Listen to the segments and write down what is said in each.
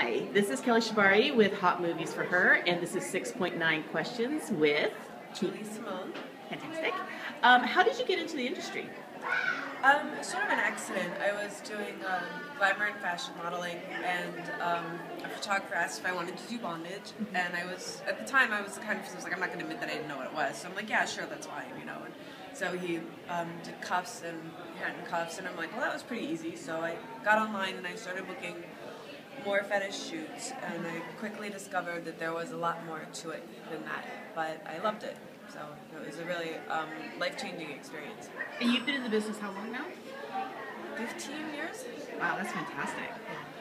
Hi, this is Kelly Shibari with Hot Movies for Her, and this is 6.9 Questions with Julie Simone. Fantastic. How did you get into the industry? Sort of an accident. I was doing glamour and fashion modeling, and a photographer asked if I wanted to do bondage, and I was, at the time, I was like, I'm not going to admit that I didn't know what it was, so I'm like, yeah, sure, that's fine, you know. And so he did cuffs and handcuffs, and I'm like, well, that was pretty easy, so I got online and I started booking more fetish shoots, and I quickly discovered that there was a lot more to it than that, but I loved it. So it was a really life-changing experience. And you've been in the business how long now? 15 years? Wow, that's fantastic.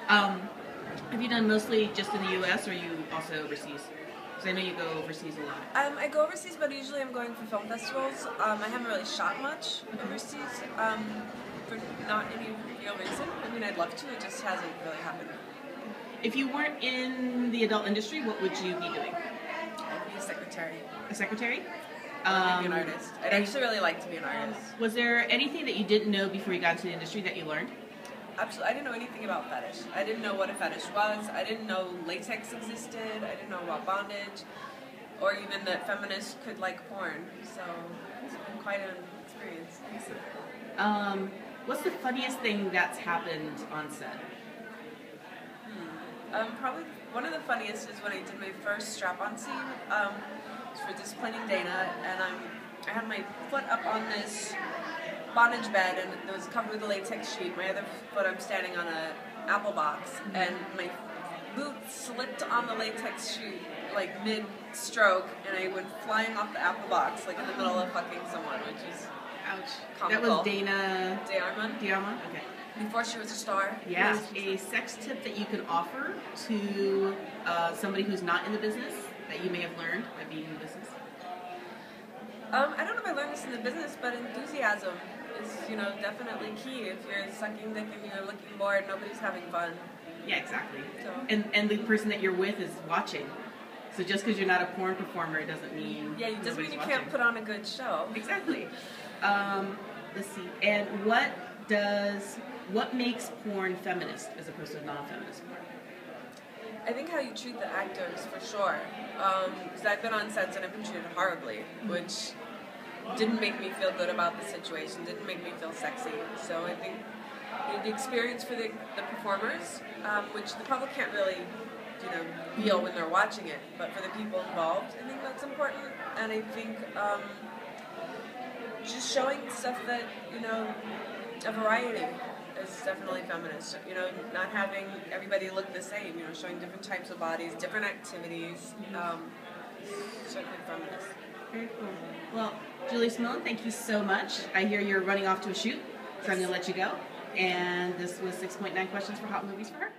Have you done mostly just in the U.S. or you also overseas? Because I know you go overseas a lot. I go overseas, but usually I'm going for film festivals. I haven't really shot much overseas for not any real reason. I mean, I'd love to, it just hasn't really happened. If you weren't in the adult industry, what would you be doing? I'd be a secretary. A secretary? I'd be an artist. I'd actually really like to be an artist. Was there anything that you didn't know before you got into the industry that you learned? Absolutely. I didn't know anything about fetish. I didn't know what a fetish was. I didn't know latex existed. I didn't know about bondage, or even that feminists could like porn. So it's been quite an experience. What's the funniest thing that's happened on set? Probably one of the funniest is when I did my first strap-on scene. It was for disciplining Dana, and I had my foot up on this bondage bed, and it was covered with a latex sheet. My other foot, I'm standing on an apple box, and my boot slipped on the latex sheet, like mid-stroke, and I went flying off the apple box, like in the middle of fucking someone, which is ouch. Comical. That was Dana D'Armond. D'Armond? Okay. Before she was a star. Yeah. A sex tip that you could offer to somebody who's not in the business that you may have learned by being in the business? I don't know if I learned this in the business, but enthusiasm is, definitely key. If you're sucking dick and you're looking bored, nobody's having fun. Yeah, exactly. So. And the person that you're with is watching. So just because you're not a porn performer, it doesn't mean it doesn't mean you watching. can't put on a good show. Exactly. Let's see. And what makes porn feminist as opposed to non-feminist porn? I think how you treat the actors, for sure. Because I've been on sets and I've been treated horribly, which didn't make me feel good about the situation, didn't make me feel sexy. So I think the experience for the performers, which the public can't really, feel when they're watching it, but for the people involved, I think that's important. And I think just showing stuff that, a variety is definitely feminist. Not having everybody look the same, showing different types of bodies, different activities, certainly feminist. Very cool. Well, Julie Simone, thank you so much. I hear you're running off to a shoot, so I'm going to let you go. And this was 6.9 Questions for Hot Movies for Her.